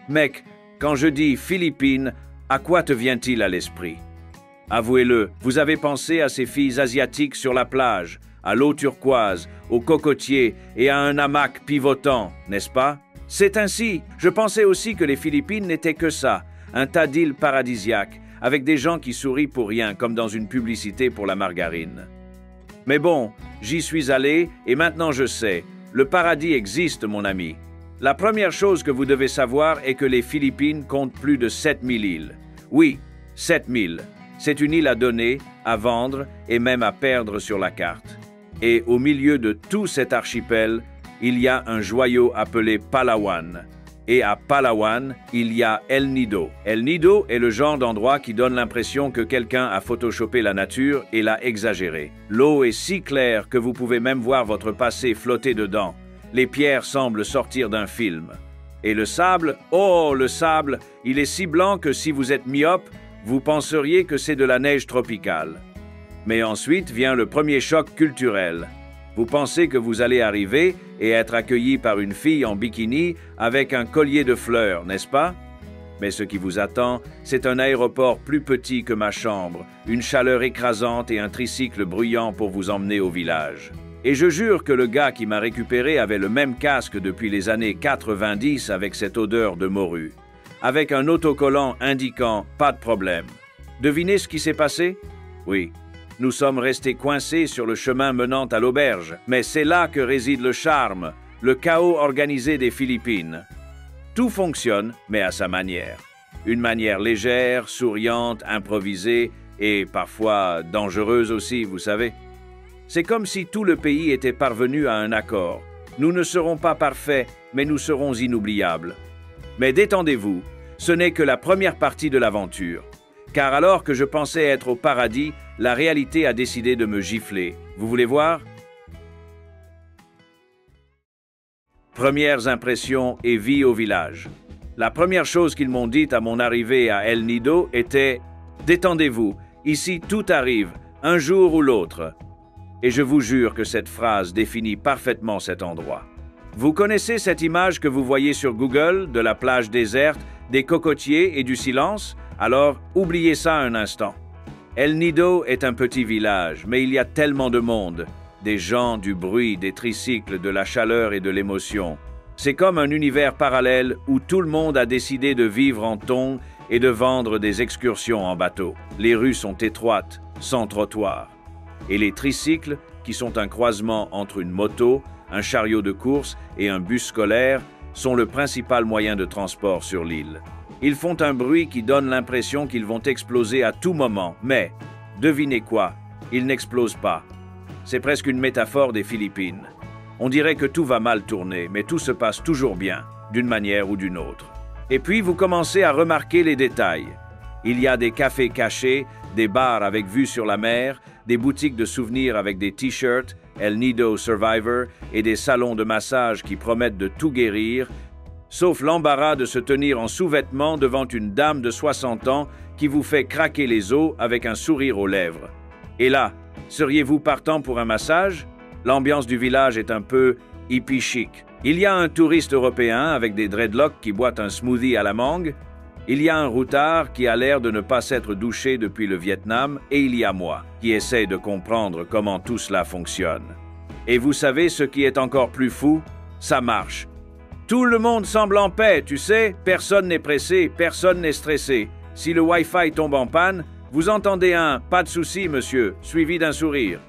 Mec, quand je dis Philippines, à quoi te vient-il à l'esprit? Avouez-le, vous avez pensé à ces filles asiatiques sur la plage, à l'eau turquoise, aux cocotiers et à un hamac pivotant, n'est-ce pas? C'est ainsi. Je pensais aussi que les Philippines n'étaient que ça, un tas d'îles paradisiaques, avec des gens qui sourient pour rien, comme dans une publicité pour la margarine. Mais bon, j'y suis allé et maintenant je sais, le paradis existe, mon ami. La première chose que vous devez savoir est que les Philippines comptent plus de 7000 îles. Oui, 7000. C'est une île à donner, à vendre et même à perdre sur la carte. Et au milieu de tout cet archipel, il y a un joyau appelé Palawan. Et à Palawan, il y a El Nido. El Nido est le genre d'endroit qui donne l'impression que quelqu'un a photoshopé la nature et l'a exagéré. L'eau est si claire que vous pouvez même voir votre passé flotter dedans. Les pierres semblent sortir d'un film. Et le sable, oh, le sable, il est si blanc que si vous êtes myope, vous penseriez que c'est de la neige tropicale. Mais ensuite vient le premier choc culturel. Vous pensez que vous allez arriver et être accueilli par une fille en bikini avec un collier de fleurs, n'est-ce pas? Mais ce qui vous attend, c'est un aéroport plus petit que ma chambre, une chaleur écrasante et un tricycle bruyant pour vous emmener au village. Et je jure que le gars qui m'a récupéré avait le même casque depuis les années 90 avec cette odeur de morue, avec un autocollant indiquant « pas de problème ». Devinez ce qui s'est passé? Oui. Nous sommes restés coincés sur le chemin menant à l'auberge. Mais c'est là que réside le charme, le chaos organisé des Philippines. Tout fonctionne, mais à sa manière. Une manière légère, souriante, improvisée et parfois dangereuse aussi, vous savez. C'est comme si tout le pays était parvenu à un accord. Nous ne serons pas parfaits, mais nous serons inoubliables. Mais détendez-vous, ce n'est que la première partie de l'aventure. Car alors que je pensais être au paradis, la réalité a décidé de me gifler. Vous voulez voir? Premières impressions et vie au village. La première chose qu'ils m'ont dite à mon arrivée à El Nido était « Détendez-vous, ici tout arrive, un jour ou l'autre ». Et je vous jure que cette phrase définit parfaitement cet endroit. Vous connaissez cette image que vous voyez sur Google de la plage déserte, des cocotiers et du silence? Alors, oubliez ça un instant. El Nido est un petit village, mais il y a tellement de monde. Des gens, du bruit, des tricycles, de la chaleur et de l'émotion. C'est comme un univers parallèle où tout le monde a décidé de vivre en thon et de vendre des excursions en bateau. Les rues sont étroites, sans trottoir. Et les tricycles, qui sont un croisement entre une moto, un chariot de course et un bus scolaire, sont le principal moyen de transport sur l'île. Ils font un bruit qui donne l'impression qu'ils vont exploser à tout moment, mais, devinez quoi, ils n'explosent pas. C'est presque une métaphore des Philippines. On dirait que tout va mal tourner, mais tout se passe toujours bien, d'une manière ou d'une autre. Et puis vous commencez à remarquer les détails. Il y a des cafés cachés, des bars avec vue sur la mer, des boutiques de souvenirs avec des t-shirts, El Nido Survivor, et des salons de massage qui promettent de tout guérir, sauf l'embarras de se tenir en sous-vêtements devant une dame de 60 ans qui vous fait craquer les os avec un sourire aux lèvres. Et là, seriez-vous partant pour un massage? L'ambiance du village est un peu hippie chic. Il y a un touriste européen avec des dreadlocks qui boit un smoothie à la mangue. Il y a un routard qui a l'air de ne pas s'être douché depuis le Vietnam. Et il y a moi, qui essaie de comprendre comment tout cela fonctionne. Et vous savez ce qui est encore plus fou? Ça marche. Tout le monde semble en paix, tu sais, personne n'est pressé, personne n'est stressé. Si le Wi-Fi tombe en panne, vous entendez un « pas de souci, monsieur », suivi d'un sourire.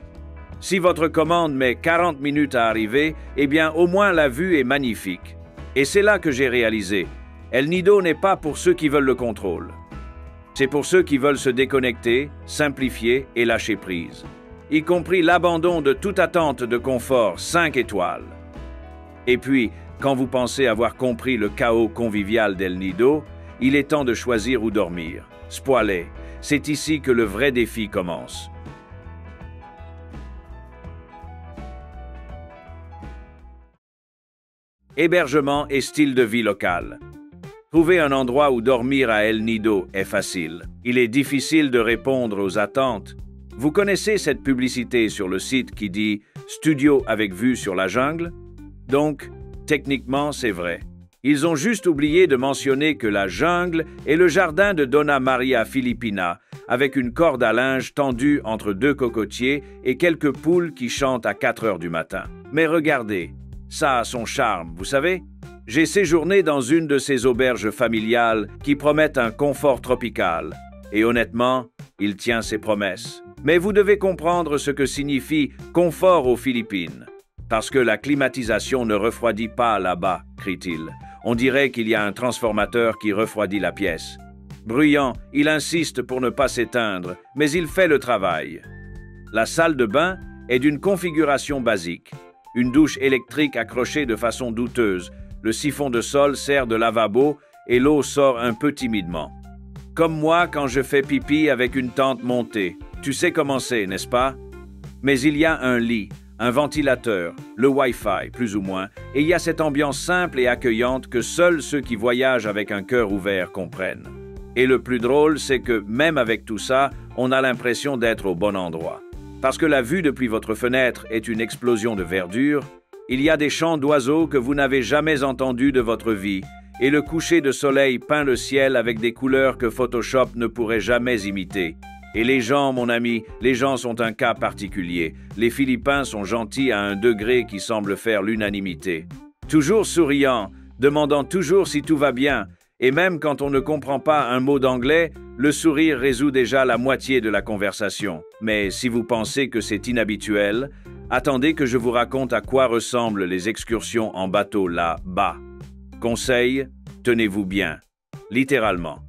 Si votre commande met 40 minutes à arriver, eh bien au moins la vue est magnifique. Et c'est là que j'ai réalisé, El Nido n'est pas pour ceux qui veulent le contrôle. C'est pour ceux qui veulent se déconnecter, simplifier et lâcher prise. Y compris l'abandon de toute attente de confort 5 étoiles. Et puis, quand vous pensez avoir compris le chaos convivial d'El Nido, il est temps de choisir où dormir. Spoilez, c'est ici que le vrai défi commence. Hébergement et style de vie local. Trouver un endroit où dormir à El Nido est facile. Il est difficile de répondre aux attentes. Vous connaissez cette publicité sur le site qui dit « Studio avec vue sur la jungle » Donc, techniquement, c'est vrai. Ils ont juste oublié de mentionner que la jungle est le jardin de Donna Maria Filippina, avec une corde à linge tendue entre deux cocotiers et quelques poules qui chantent à 4 heures du matin. Mais regardez, ça a son charme, vous savez? J'ai séjourné dans une de ces auberges familiales qui promettent un confort tropical. Et honnêtement, il tient ses promesses. Mais vous devez comprendre ce que signifie confort aux Philippines. Parce que la climatisation ne refroidit pas là-bas, crie-t-il. On dirait qu'il y a un transformateur qui refroidit la pièce. Bruyant, il insiste pour ne pas s'éteindre, mais il fait le travail. La salle de bain est d'une configuration basique. Une douche électrique accrochée de façon douteuse. Le siphon de sol sert de lavabo et l'eau sort un peu timidement. Comme moi quand je fais pipi avec une tente montée. Tu sais comment c'est, n'est-ce pas? Mais il y a un lit, un ventilateur, le Wi-Fi, plus ou moins, et il y a cette ambiance simple et accueillante que seuls ceux qui voyagent avec un cœur ouvert comprennent. Et le plus drôle, c'est que, même avec tout ça, on a l'impression d'être au bon endroit. Parce que la vue depuis votre fenêtre est une explosion de verdure, il y a des chants d'oiseaux que vous n'avez jamais entendus de votre vie, et le coucher de soleil peint le ciel avec des couleurs que Photoshop ne pourrait jamais imiter. Et les gens, mon ami, les gens sont un cas particulier. Les Philippins sont gentils à un degré qui semble faire l'unanimité. Toujours souriants, demandant toujours si tout va bien, et même quand on ne comprend pas un mot d'anglais, le sourire résout déjà la moitié de la conversation. Mais si vous pensez que c'est inhabituel, attendez que je vous raconte à quoi ressemblent les excursions en bateau là-bas. Conseil, tenez-vous bien, littéralement.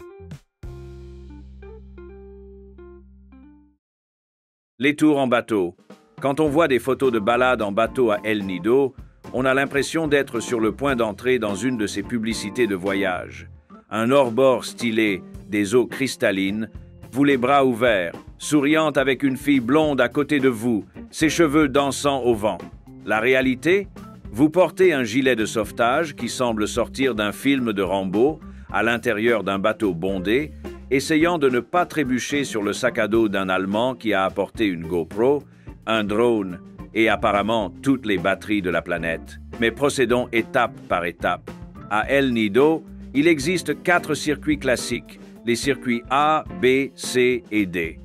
Les tours en bateau. Quand on voit des photos de balades en bateau à El Nido, on a l'impression d'être sur le point d'entrer dans une de ces publicités de voyage. Un hors-bord stylé, des eaux cristallines, vous les bras ouverts, souriante avec une fille blonde à côté de vous, ses cheveux dansant au vent. La réalité? Vous portez un gilet de sauvetage qui semble sortir d'un film de Rambo, à l'intérieur d'un bateau bondé, essayant de ne pas trébucher sur le sac à dos d'un Allemand qui a apporté une GoPro, un drone et apparemment toutes les batteries de la planète. Mais procédons étape par étape. À El Nido, il existe 4 circuits classiques, les circuits A, B, C et D.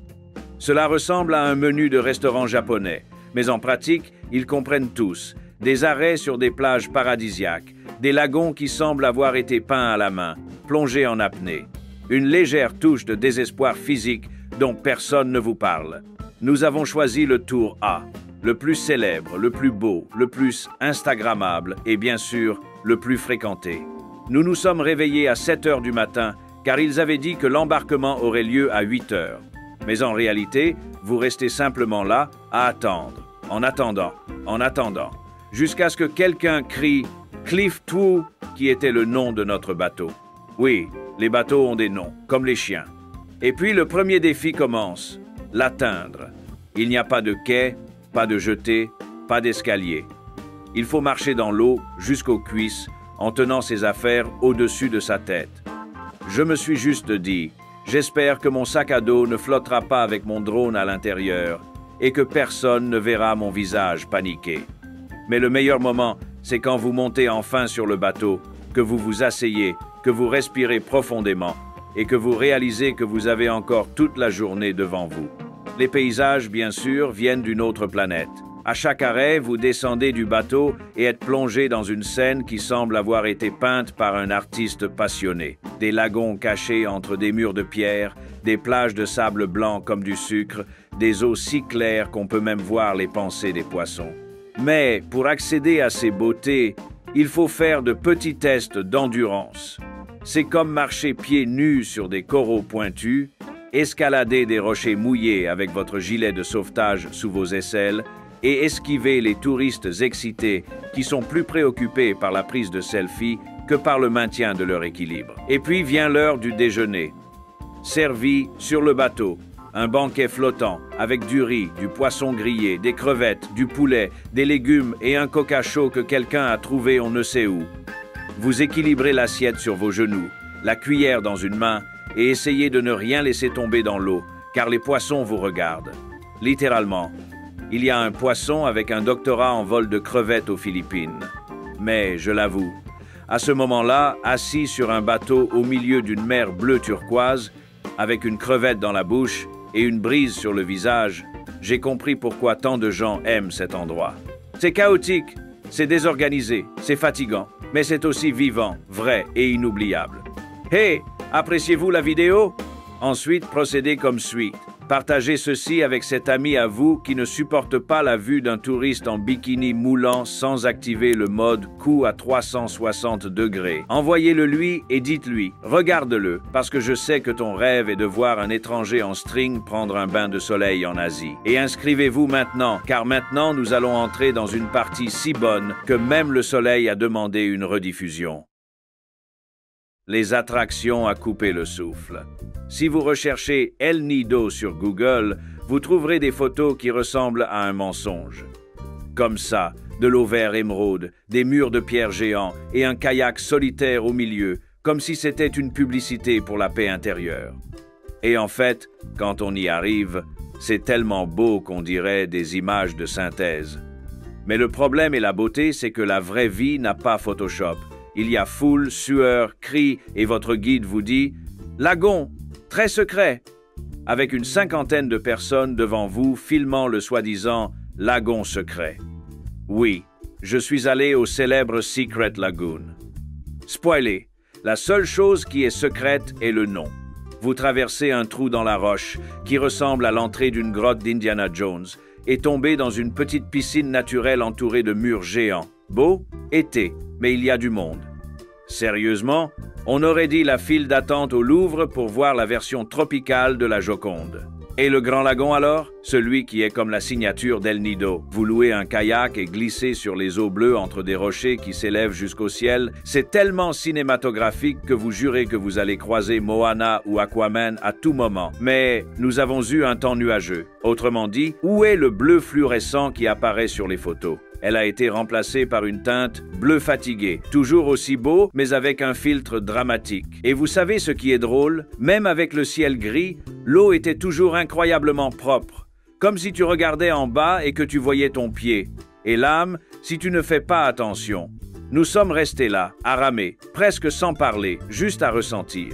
Cela ressemble à un menu de restaurant japonais, mais en pratique, ils comprennent tous des arrêts sur des plages paradisiaques, des lagons qui semblent avoir été peints à la main, plongés en apnée. Une légère touche de désespoir physique dont personne ne vous parle. Nous avons choisi le tour A, le plus célèbre, le plus beau, le plus instagrammable et bien sûr, le plus fréquenté. Nous nous sommes réveillés à 7 heures du matin car ils avaient dit que l'embarquement aurait lieu à 8 heures. Mais en réalité, vous restez simplement là à attendre, en attendant, jusqu'à ce que quelqu'un crie « Cliff Two » qui était le nom de notre bateau. Oui, les bateaux ont des noms, comme les chiens. Et puis le premier défi commence, l'atteindre. Il n'y a pas de quai, pas de jetée, pas d'escalier. Il faut marcher dans l'eau jusqu'aux cuisses en tenant ses affaires au-dessus de sa tête. Je me suis juste dit, j'espère que mon sac à dos ne flottera pas avec mon drone à l'intérieur et que personne ne verra mon visage paniqué. Mais le meilleur moment, c'est quand vous montez enfin sur le bateau, que vous vous asseyez, que vous respirez profondément et que vous réalisez que vous avez encore toute la journée devant vous. Les paysages, bien sûr, viennent d'une autre planète. À chaque arrêt, vous descendez du bateau et êtes plongé dans une scène qui semble avoir été peinte par un artiste passionné. Des lagons cachés entre des murs de pierre, des plages de sable blanc comme du sucre, des eaux si claires qu'on peut même voir les pensées des poissons. Mais pour accéder à ces beautés, il faut faire de petits tests d'endurance. C'est comme marcher pieds nus sur des coraux pointus, escalader des rochers mouillés avec votre gilet de sauvetage sous vos aisselles et esquiver les touristes excités qui sont plus préoccupés par la prise de selfie que par le maintien de leur équilibre. Et puis vient l'heure du déjeuner. Servi sur le bateau, un banquet flottant avec du riz, du poisson grillé, des crevettes, du poulet, des légumes et un coca chaud que quelqu'un a trouvé on ne sait où. Vous équilibrez l'assiette sur vos genoux, la cuillère dans une main et essayez de ne rien laisser tomber dans l'eau, car les poissons vous regardent. Littéralement, il y a un poisson avec un doctorat en vol de crevettes aux Philippines. Mais, je l'avoue, À ce moment-là, assis sur un bateau au milieu d'une mer bleue turquoise, avec une crevette dans la bouche et une brise sur le visage, j'ai compris pourquoi tant de gens aiment cet endroit. C'est chaotique, c'est désorganisé, c'est fatigant, mais c'est aussi vivant, vrai et inoubliable. Hey, appréciez-vous la vidéo? Ensuite, procédez comme suit. Partagez ceci avec cet ami à vous qui ne supporte pas la vue d'un touriste en bikini moulant sans activer le mode cou à 360 degrés. Envoyez-le lui et dites-lui « Regarde-le, parce que je sais que ton rêve est de voir un étranger en string prendre un bain de soleil en Asie. » Et inscrivez-vous maintenant, car maintenant nous allons entrer dans une partie si bonne que même le soleil a demandé une rediffusion. Les attractions à couper le souffle. Si vous recherchez El Nido sur Google, vous trouverez des photos qui ressemblent à un mensonge. Comme ça, de l'eau vert émeraude, des murs de pierre géants et un kayak solitaire au milieu, comme si c'était une publicité pour la paix intérieure. Et en fait, quand on y arrive, c'est tellement beau qu'on dirait des images de synthèse. Mais le problème et la beauté, c'est que la vraie vie n'a pas Photoshop. Il y a foule, sueur, cris, et votre guide vous dit « Lagon, très secret !» avec une cinquantaine de personnes devant vous filmant le soi-disant « lagon secret ». Oui, je suis allé au célèbre Secret Lagoon. Spoiler, la seule chose qui est secrète est le nom. Vous traversez un trou dans la roche qui ressemble à l'entrée d'une grotte d'Indiana Jones et tombez dans une petite piscine naturelle entourée de murs géants. Beau, été, mais il y a du monde. Sérieusement, on aurait dit la file d'attente au Louvre pour voir la version tropicale de la Joconde. Et le Grand Lagon alors? Celui qui est comme la signature d'El Nido. Vous louez un kayak et glissez sur les eaux bleues entre des rochers qui s'élèvent jusqu'au ciel. C'est tellement cinématographique que vous jurez que vous allez croiser Moana ou Aquaman à tout moment. Mais nous avons eu un temps nuageux. Autrement dit, où est le bleu fluorescent qui apparaît sur les photos? Elle a été remplacée par une teinte bleu fatigué, toujours aussi beau, mais avec un filtre dramatique. Et vous savez ce qui est drôle? Même avec le ciel gris, l'eau était toujours incroyablement propre, comme si tu regardais en bas et que tu voyais ton pied. Et l'âme, si tu ne fais pas attention. Nous sommes restés là, à ramer, presque sans parler, juste à ressentir.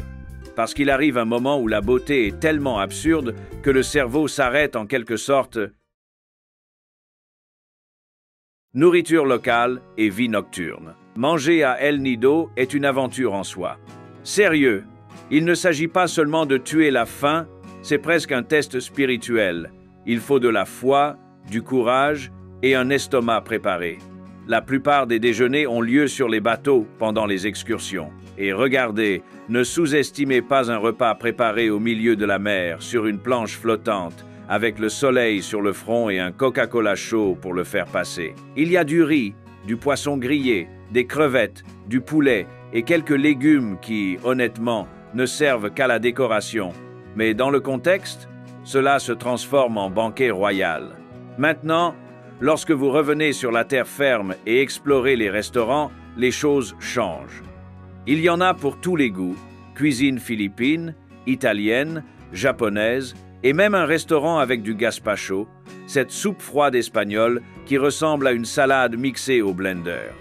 Parce qu'il arrive un moment où la beauté est tellement absurde que le cerveau s'arrête en quelque sorte. Nourriture locale et vie nocturne. Manger à El Nido est une aventure en soi. Sérieux, il ne s'agit pas seulement de tuer la faim, c'est presque un test spirituel. Il faut de la foi, du courage et un estomac préparé. La plupart des déjeuners ont lieu sur les bateaux pendant les excursions. Et regardez, ne sous-estimez pas un repas préparé au milieu de la mer, sur une planche flottante, avec le soleil sur le front et un Coca-Cola chaud pour le faire passer. Il y a du riz, du poisson grillé, des crevettes, du poulet et quelques légumes qui, honnêtement, ne servent qu'à la décoration. Mais dans le contexte, cela se transforme en banquet royal. Maintenant, lorsque vous revenez sur la terre ferme et explorez les restaurants, les choses changent. Il y en a pour tous les goûts, cuisine philippine, italienne, japonaise, et même un restaurant avec du gazpacho, cette soupe froide espagnole qui ressemble à une salade mixée au blender.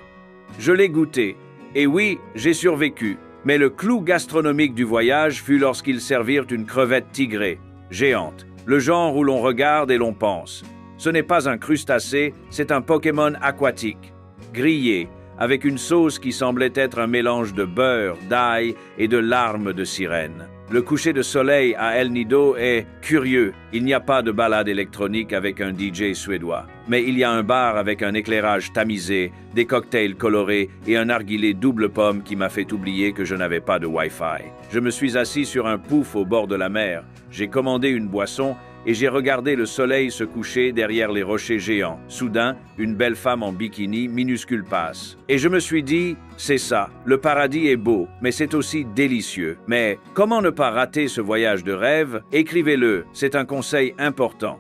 Je l'ai goûté, et oui, j'ai survécu, mais le clou gastronomique du voyage fut lorsqu'ils servirent une crevette tigrée, géante, le genre où l'on regarde et l'on pense. Ce n'est pas un crustacé, c'est un Pokémon aquatique, grillé, avec une sauce qui semblait être un mélange de beurre, d'ail et de larmes de sirène. Le coucher de soleil à El Nido est curieux. Il n'y a pas de balade électronique avec un DJ suédois. Mais il y a un bar avec un éclairage tamisé, des cocktails colorés et un narguilé double pomme qui m'a fait oublier que je n'avais pas de Wi-Fi. Je me suis assis sur un pouf au bord de la mer. J'ai commandé une boisson et j'ai regardé le soleil se coucher derrière les rochers géants. Soudain, une belle femme en bikini minuscule passe. Et je me suis dit, c'est ça, le paradis est beau, mais c'est aussi délicieux. Mais comment ne pas rater ce voyage de rêve? Écrivez-le, c'est un conseil important.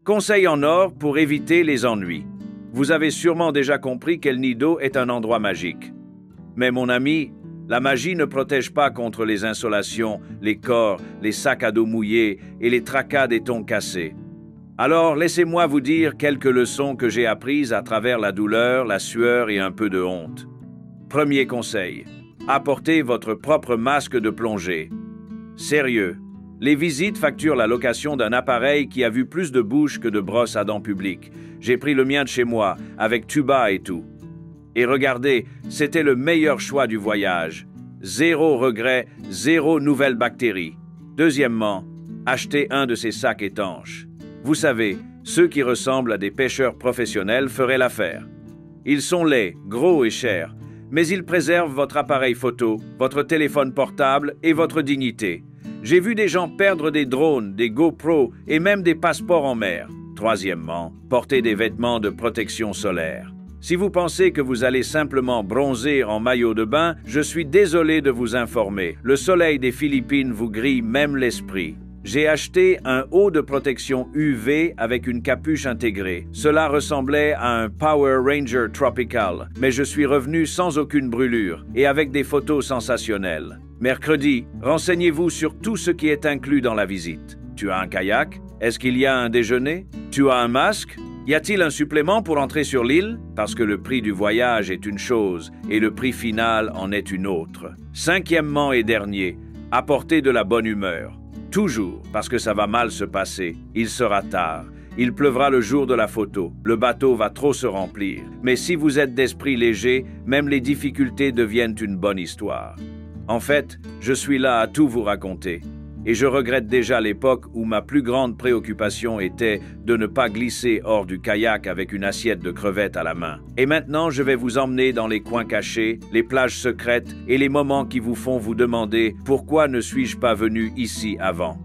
Conseil en or pour éviter les ennuis. Vous avez sûrement déjà compris qu'El Nido est un endroit magique. Mais mon ami, la magie ne protège pas contre les insolations, les corps, les sacs à dos mouillés et les tracas des tons cassés. Alors, laissez-moi vous dire quelques leçons que j'ai apprises à travers la douleur, la sueur et un peu de honte. Premier conseil, apportez votre propre masque de plongée. Sérieux, les visites facturent la location d'un appareil qui a vu plus de bouches que de brosses à dents publiques. J'ai pris le mien de chez moi, avec tuba et tout. Et regardez, c'était le meilleur choix du voyage. Zéro regret, zéro nouvelle bactérie. Deuxièmement, achetez un de ces sacs étanches. Vous savez, ceux qui ressemblent à des pêcheurs professionnels feraient l'affaire. Ils sont laids, gros et chers, mais ils préservent votre appareil photo, votre téléphone portable et votre dignité. J'ai vu des gens perdre des drones, des GoPro et même des passeports en mer. Troisièmement, portez des vêtements de protection solaire. Si vous pensez que vous allez simplement bronzer en maillot de bain, je suis désolé de vous informer. Le soleil des Philippines vous grille même l'esprit. J'ai acheté un haut de protection UV avec une capuche intégrée. Cela ressemblait à un Power Ranger Tropical, mais je suis revenu sans aucune brûlure et avec des photos sensationnelles. Mercredi, renseignez-vous sur tout ce qui est inclus dans la visite. Tu as un kayak? Est-ce qu'il y a un déjeuner? Tu as un masque? Y a-t-il un supplément pour entrer sur l'île? Parce que le prix du voyage est une chose et le prix final en est une autre. Cinquièmement et dernier, apportez de la bonne humeur. Toujours, parce que ça va mal se passer. Il sera tard. Il pleuvra le jour de la photo. Le bateau va trop se remplir. Mais si vous êtes d'esprit léger, même les difficultés deviennent une bonne histoire. En fait, je suis là à tout vous raconter. Et je regrette déjà l'époque où ma plus grande préoccupation était de ne pas glisser hors du kayak avec une assiette de crevettes à la main. Et maintenant, je vais vous emmener dans les coins cachés, les plages secrètes et les moments qui vous font vous demander « Pourquoi ne suis-je pas venu ici avant ?»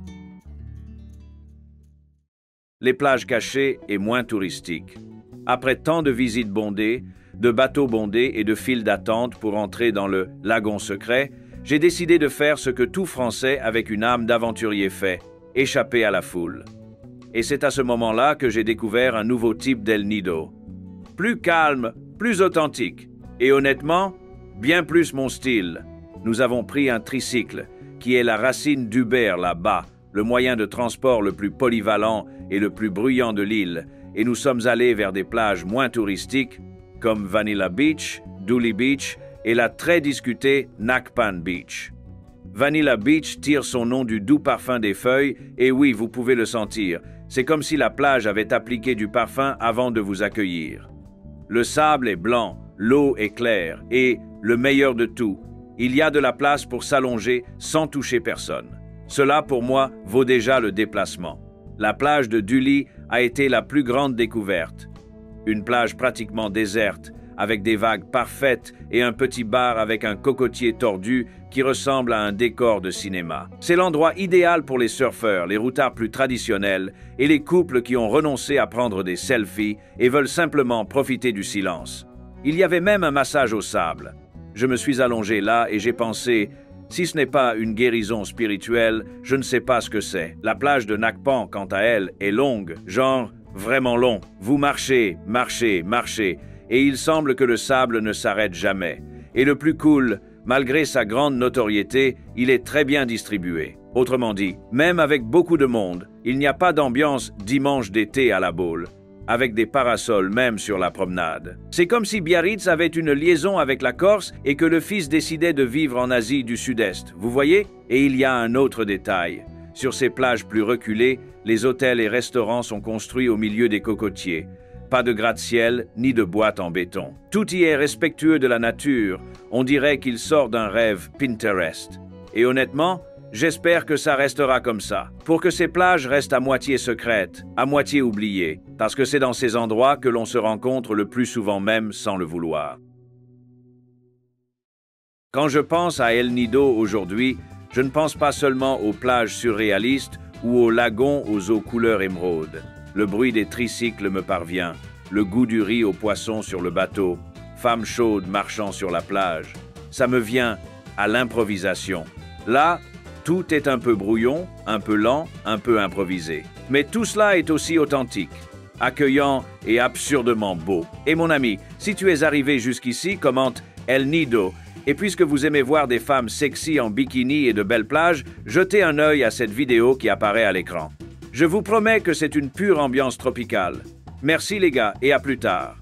Les plages cachées et moins touristiques. Après tant de visites bondées, de bateaux bondés et de files d'attente pour entrer dans le « lagon secret », j'ai décidé de faire ce que tout Français avec une âme d'aventurier fait, échapper à la foule. Et c'est à ce moment-là que j'ai découvert un nouveau type d'El Nido. Plus calme, plus authentique, et honnêtement, bien plus mon style. Nous avons pris un tricycle, qui est la racine d'Uber là-bas, le moyen de transport le plus polyvalent et le plus bruyant de l'île, et nous sommes allés vers des plages moins touristiques, comme Vanilla Beach, Dooley Beach, et la très discutée Nakpan Beach. Vanilla Beach tire son nom du doux parfum des feuilles, et oui, vous pouvez le sentir. C'est comme si la plage avait appliqué du parfum avant de vous accueillir. Le sable est blanc, l'eau est claire, et, le meilleur de tout, il y a de la place pour s'allonger sans toucher personne. Cela, pour moi, vaut déjà le déplacement. La plage de Dooley a été la plus grande découverte. Une plage pratiquement déserte, avec des vagues parfaites et un petit bar avec un cocotier tordu qui ressemble à un décor de cinéma. C'est l'endroit idéal pour les surfeurs, les routards plus traditionnels et les couples qui ont renoncé à prendre des selfies et veulent simplement profiter du silence. Il y avait même un massage au sable. Je me suis allongé là et j'ai pensé, si ce n'est pas une guérison spirituelle, je ne sais pas ce que c'est. La plage de Nakpan, quant à elle, est longue, genre vraiment long. Vous marchez, marchez, marchez, et il semble que le sable ne s'arrête jamais. Et le plus cool, malgré sa grande notoriété, il est très bien distribué. Autrement dit, même avec beaucoup de monde, il n'y a pas d'ambiance dimanche d'été à la Baule, avec des parasols même sur la promenade. C'est comme si Biarritz avait une liaison avec la Corse et que le fils décidait de vivre en Asie du Sud-Est, vous voyez? Et il y a un autre détail. Sur ces plages plus reculées, les hôtels et restaurants sont construits au milieu des cocotiers. Pas de gratte-ciel, ni de boîte en béton. Tout y est respectueux de la nature. On dirait qu'il sort d'un rêve Pinterest. Et honnêtement, j'espère que ça restera comme ça. Pour que ces plages restent à moitié secrètes, à moitié oubliées. Parce que c'est dans ces endroits que l'on se rencontre le plus souvent même sans le vouloir. Quand je pense à El Nido aujourd'hui, je ne pense pas seulement aux plages surréalistes ou aux lagons aux eaux couleur émeraude. Le bruit des tricycles me parvient, le goût du riz au poisson sur le bateau, femmes chaudes marchant sur la plage. Ça me vient à l'improvisation. Là, tout est un peu brouillon, un peu lent, un peu improvisé. Mais tout cela est aussi authentique, accueillant et absurdement beau. Et mon ami, si tu es arrivé jusqu'ici, commente El Nido. Et puisque vous aimez voir des femmes sexy en bikini et de belles plages, jetez un œil à cette vidéo qui apparaît à l'écran. Je vous promets que c'est une pure ambiance tropicale. Merci les gars et à plus tard.